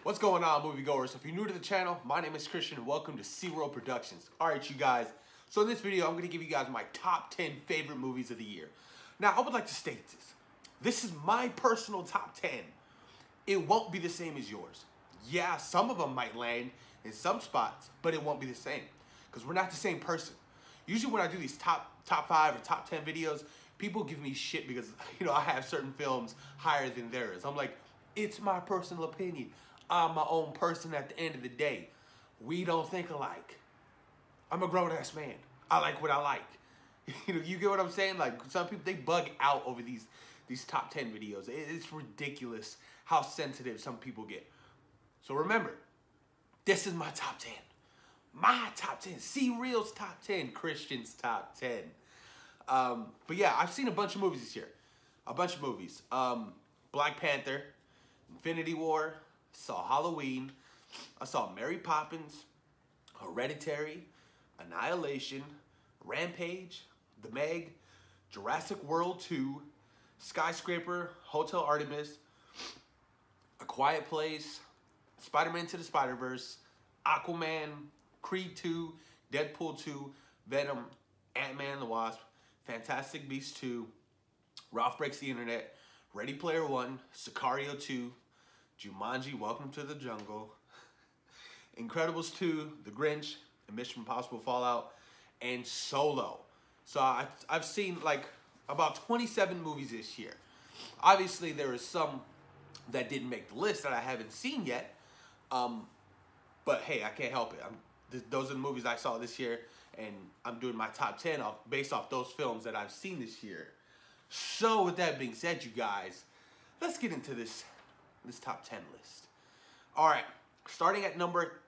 What's going on, moviegoers? If you're new to the channel, my name is Christian and welcome to SeaWorld Productions. Alright, you guys, so in this video, I'm going to give you guys my top 10 favorite movies of the year. Now, I would like to state this. This is my personal top 10. It won't be the same as yours. Yeah, some of them might land in some spots, but it won't be the same because we're not the same person. Usually when I do these top 5 or top 10 videos, people give me shit because, I have certain films higher than theirs. I'm like, it's my personal opinion. I'm my own person at the end of the day. We don't think alike. I'm a grown-ass man. I like what I like. You get what I'm saying? Like, some people, they bug out over these top 10 videos. It's ridiculous how sensitive some people get. So remember, this is my top 10. My top 10. SeaReal's top 10. Christian's top 10. But yeah, I've seen a bunch of movies this year. A bunch of movies. Black Panther, Infinity War, saw Halloween, I saw Mary Poppins, Hereditary, Annihilation, Rampage, The Meg, Jurassic World 2, Skyscraper, Hotel Artemis, A Quiet Place, Spider-Man Into the Spider-Verse, Aquaman, Creed 2, Deadpool 2, Venom, Ant-Man and the Wasp, Fantastic Beasts 2, Ralph Breaks the Internet, Ready Player One, Sicario 2, Jumanji, Welcome to the Jungle, Incredibles 2, The Grinch, and Mission Impossible Fallout, and Solo. So I've seen like about 27 movies this year. Obviously, there are some that didn't make the list that I haven't seen yet. But hey, I can't help it. Those are the movies I saw this year, and I'm doing my top 10 based off those films that I've seen this year. So with that being said, you guys, let's get into this top 10 list. All right, starting at number,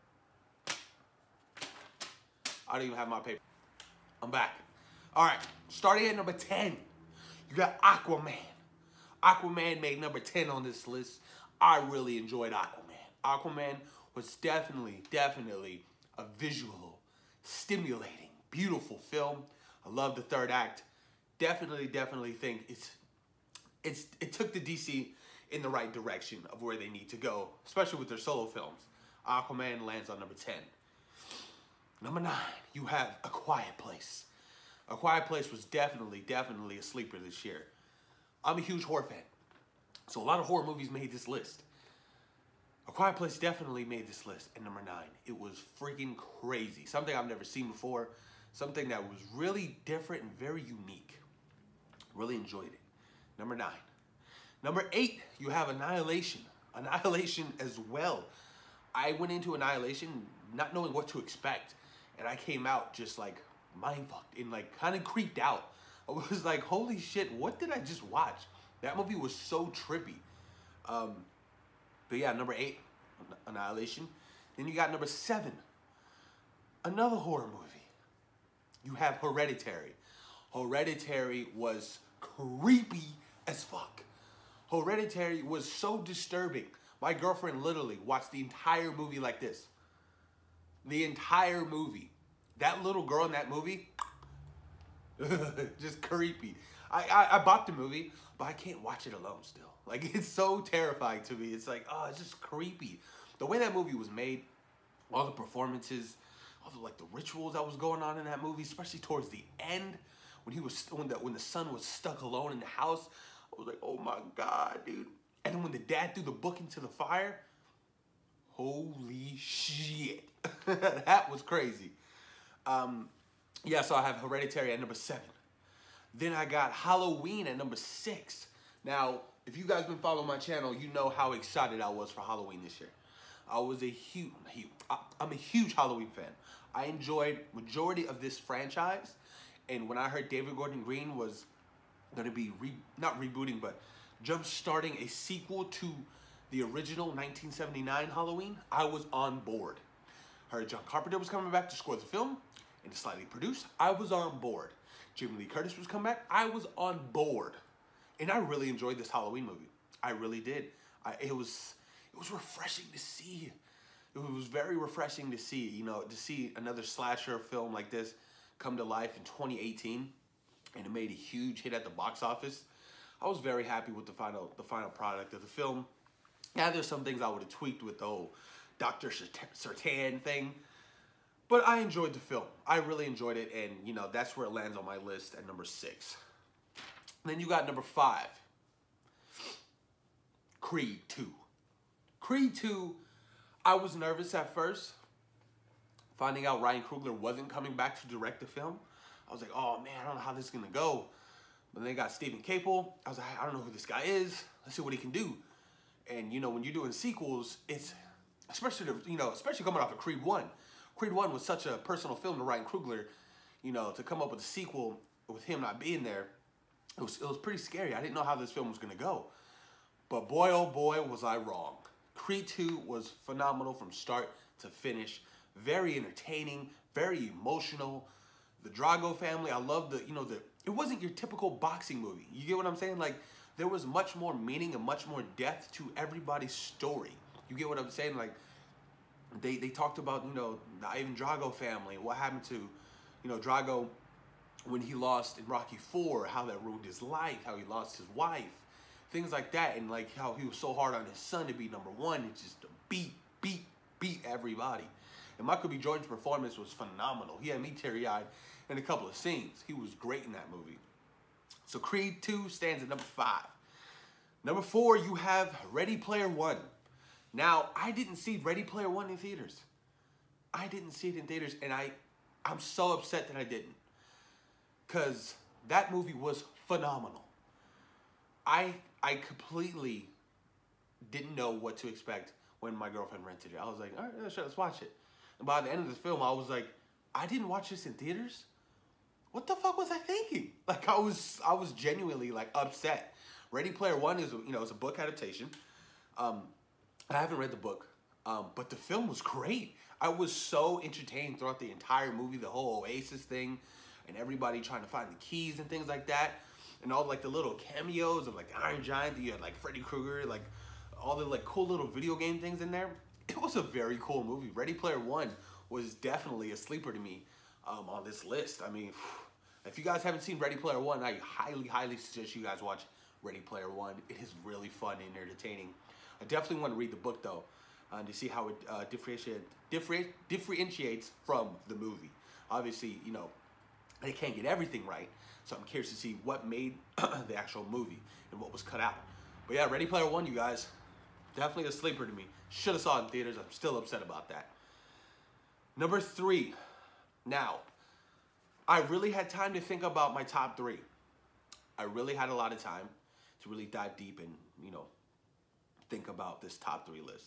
I don't even have my paper. I'm back. All right, starting at number 10, you got Aquaman. Aquaman made number 10 on this list. I really enjoyed Aquaman. Aquaman was definitely a visual, stimulating, beautiful film. I love the third act. Definitely think it took the DC in the right direction of where they need to go, especially with their solo films. Aquaman lands on number 10. Number 9, you have A Quiet Place. A Quiet Place was definitely a sleeper this year. I'm a huge horror fan, so a lot of horror movies made this list. A Quiet Place definitely made this list at number 9. It was freaking crazy. Something I've never seen before. Something that was really different and very unique. Really enjoyed it. Number 9. Number 8, you have Annihilation. Annihilation as well. I went into Annihilation not knowing what to expect, and I came out just like mind-fucked and like kind of creeped out. I was like, holy shit, what did I just watch? That movie was so trippy. But yeah, number 8, Annihilation. Then you got number 7, another horror movie. You have Hereditary. Hereditary was creepy as fuck. Hereditary was so disturbing. My girlfriend literally watched the entire movie like this. The entire movie. That little girl in that movie, just creepy. I bought the movie, but I can't watch it alone still. Like, it's so terrifying to me. It's like, oh, it's just creepy. The way that movie was made, all the performances, all the like the rituals that was going on in that movie, especially towards the end, when the son was stuck alone in the house, I was like, oh my God, dude. And then when the dad threw the book into the fire, holy shit. That was crazy. Yeah, so I have Hereditary at number 7. Then I got Halloween at number 6. Now, if you guys been following my channel, you know how excited I was for Halloween this year. I'm a huge Halloween fan. I enjoyed majority of this franchise. And when I heard David Gordon Green was going to be, not rebooting, but jump-starting a sequel to the original 1979 Halloween, I was on board. Heard John Carpenter was coming back to score the film and to slightly produce. I was on board. Jamie Lee Curtis was coming back. I was on board. And I really enjoyed this Halloween movie. I really did. It was refreshing to see. It was very refreshing to see, to see another slasher film like this come to life in 2018, and it made a huge hit at the box office. I was very happy with the final product of the film. Yeah, there's some things I would have tweaked with the whole Dr. Sartan thing. But I enjoyed the film. I really enjoyed it, and, you know, that's where it lands on my list at number 6. Then you got number 5. Creed 2. Creed 2, I was nervous at first. Finding out Ryan Coogler wasn't coming back to direct the film. I was like, oh, man, I don't know how this is going to go. But then they got Stephen Caple. I was like, I don't know who this guy is. Let's see what he can do. And, you know, when you're doing sequels, it's, especially coming off of Creed 1. Creed 1 was such a personal film to Ryan Coogler, you know, to come up with a sequel with him not being there, it was pretty scary. I didn't know how this film was going to go. But boy, oh boy, was I wrong. Creed 2 was phenomenal from start to finish. Very entertaining, very emotional. The Drago family, I love it wasn't your typical boxing movie. You get what I'm saying? Like, there was much more meaning and much more depth to everybody's story. You get what I'm saying? Like, they talked about, you know, the Ivan Drago family, what happened to, you know, Drago when he lost in Rocky IV, how that ruined his life, how he lost his wife, things like that, and like how he was so hard on his son to be number one, and just beat everybody. And Michael B. Jordan's performance was phenomenal. He had me teary-eyed in a couple of scenes. He was great in that movie. So Creed 2 stands at number 5. Number 4, you have Ready Player One. Now, I didn't see Ready Player One in theaters. I didn't see it in theaters, and I'm so upset that I didn't. Because that movie was phenomenal. I completely didn't know what to expect when my girlfriend rented it. I was like, all right, sure, let's watch it. And by the end of the film, I was like, I didn't watch this in theaters? What the fuck was I thinking? Like, I was genuinely, like, upset. Ready Player One is, you know, it's a book adaptation. I haven't read the book, but the film was great. I was so entertained throughout the entire movie, the whole Oasis thing, and everybody trying to find the keys and things like that, and all like the little cameos of like Iron Giant. You had like Freddy Krueger, like all the like cool little video game things in there. It was a very cool movie. Ready Player One was definitely a sleeper to me on this list. I mean, if you guys haven't seen Ready Player One, I highly suggest you guys watch Ready Player One. It is really fun and entertaining. I definitely want to read the book though, to see how it differentiates from the movie. Obviously, you know, they can't get everything right, so I'm curious to see what made the actual movie and what was cut out. But yeah, Ready Player One, you guys, definitely a sleeper to me. Should have saw it in theaters. I'm still upset about that. Number 3. Now, I really had time to think about my top 3. I really had a lot of time to really dive deep and, you know, think about this top 3 list.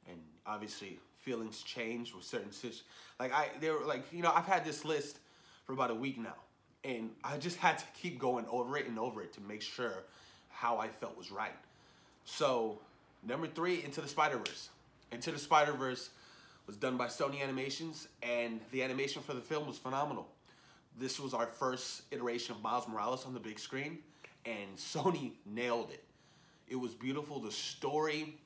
And obviously, feelings change with certain situations. Like, I've had this list for about a week now. And I just had to keep going over it and over it to make sure how I felt was right. So, number 3, Into the Spider-Verse. Into the Spider-Verse was done by Sony Animations, and the animation for the film was phenomenal. This was our first iteration of Miles Morales on the big screen, and Sony nailed it. It was beautiful. The story,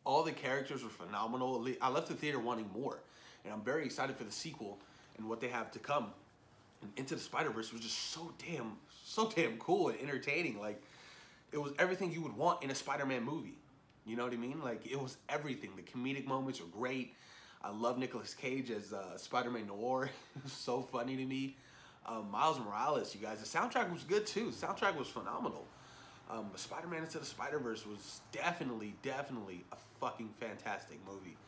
all the characters were phenomenal. I left the theater wanting more, and I'm very excited for the sequel and what they have to come. And Into the Spider-Verse was just so damn cool and entertaining. Like, it was everything you would want in a Spider-Man movie. You know what I mean? Like, it was everything. The comedic moments were great. I love Nicolas Cage as Spider-Man Noir. It was so funny to me. Miles Morales, you guys. The soundtrack was good, too. The soundtrack was phenomenal. Spider-Man Into the Spider-Verse was definitely a fucking fantastic movie.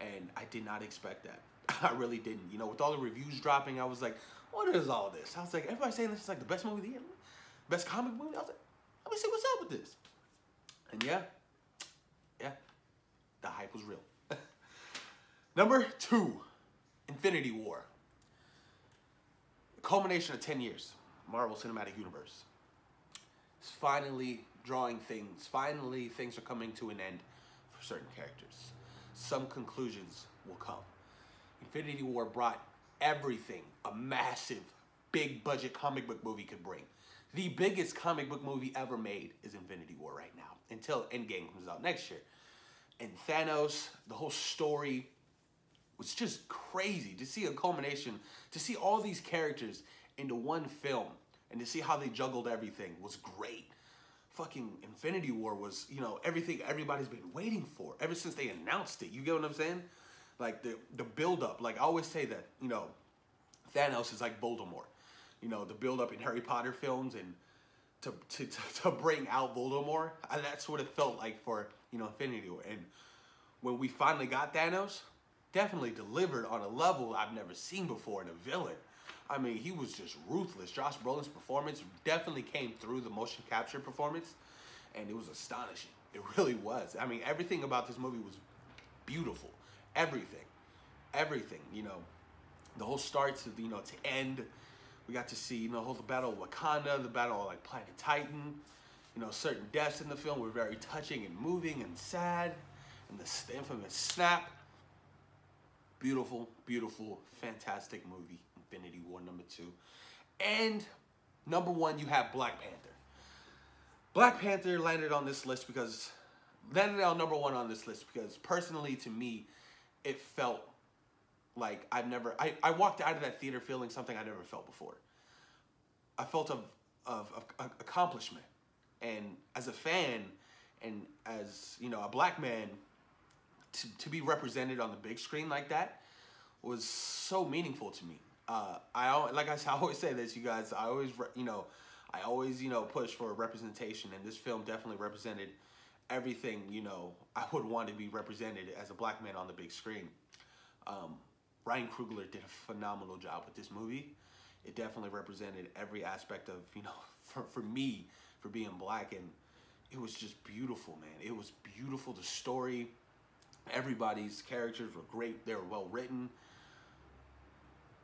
And I did not expect that. I really didn't. You know, with all the reviews dropping, I was like, what is all this? I was like, everybody's saying this is like the best movie of the year. Best comic movie? I was like, let me see what's up with this. And yeah, the hype was real. Number 2, Infinity War. The culmination of 10 years, Marvel Cinematic Universe. It's finally drawing things. Finally, things are coming to an end for certain characters. Some conclusions will come. Infinity War brought everything a massive, big budget comic book movie could bring. The biggest comic book movie ever made is Infinity War right now, until Endgame comes out next year. And Thanos, the whole story was just crazy. To see a culmination, to see all these characters into one film, and to see how they juggled everything was great. fucking Infinity War was, you know, everything everybody's been waiting for ever since they announced it. You get what I'm saying? Like the build up. Like I always say that, you know, Thanos is like Voldemort. You know, the build up in Harry Potter films and to bring out Voldemort. And that's what it felt like for, you know, Infinity War. And when we finally got Thanos, definitely delivered on a level I've never seen before in a villain. I mean, he was just ruthless. Josh Brolin's performance definitely came through the motion capture performance, and it was astonishing. It really was. I mean, everything about this movie was beautiful. Everything. Everything, you know. The whole start to, you know, to end. We got to see, you know, the whole battle of Wakanda, the battle of, like, Planet Titan. You know, certain deaths in the film were very touching and moving and sad. And the infamous snap. Beautiful, beautiful, fantastic movie. Infinity War #2. And #1, you have Black Panther. Black Panther landed on this list because, landed on #1 on this list because personally to me, it felt like I walked out of that theater feeling something I never felt before. I felt of accomplishment. And as a fan and as, you know, a black man, to be represented on the big screen like that was so meaningful to me. I always say this, you guys. I always push for representation, and this film definitely represented everything, you know, I would want to be represented as a black man on the big screen. Ryan Coogler did a phenomenal job with this movie. It definitely represented every aspect of, you know, for me, for being black, and it was just beautiful, man. It was beautiful. The story, everybody's characters were great. They were well written.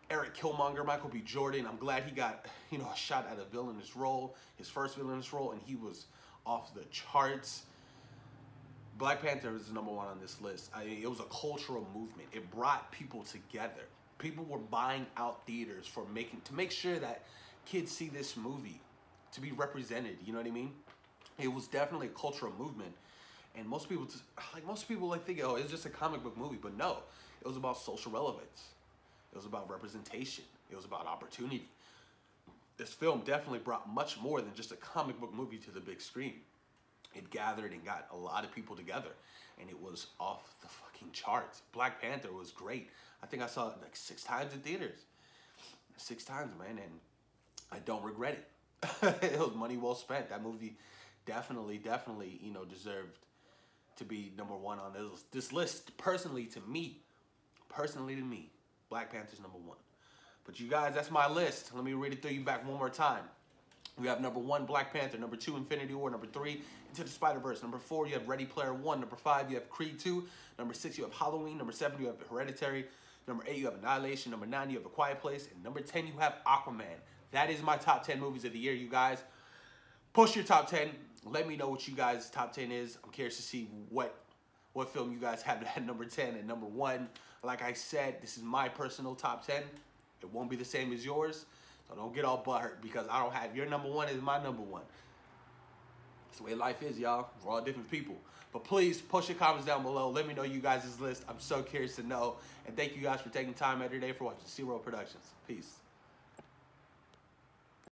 Eric Killmonger, Michael B. Jordan, I'm glad he got, you know, a shot at a villainous role, his first villainous role, and he was off the charts. Black Panther is #1 on this list. It was a cultural movement. It brought people together. People were buying out theaters to make sure that kids see this movie, to be represented, you know what I mean? It was definitely a cultural movement. And most people think, oh, it's just a comic book movie, but no, it was about social relevance. It was about representation. It was about opportunity. This film definitely brought much more than just a comic book movie to the big screen. It gathered and got a lot of people together, and it was off the fucking charts. Black Panther was great. I think I saw it like 6 times in theaters. 6 times, man, and I don't regret it. It was money well spent. That movie definitely, you know, deserved to be #1 on this list. Personally to me, Black Panther's #1. But you guys, that's my list. Let me read it through you back one more time. We have #1, Black Panther. #2, Infinity War. #3, Into the Spider-Verse. #4, you have Ready Player One. #5, you have Creed 2. #6, you have Halloween. #7, you have Hereditary. #8, you have Annihilation. #9, you have A Quiet Place. And #10, you have Aquaman. That is my top 10 movies of the year, you guys. Post your top 10. Let me know what you guys' top 10 is. I'm curious to see what film you guys have at #10 and #1. Like I said, this is my personal top 10. It won't be the same as yours. So don't get all butthurt because I don't have your #1 is my #1. That's the way life is, y'all. We're all different people. But please post your comments down below. Let me know you guys' list. I'm so curious to know. And thank you guys for taking time out of your day for watching C-Roll Productions. Peace.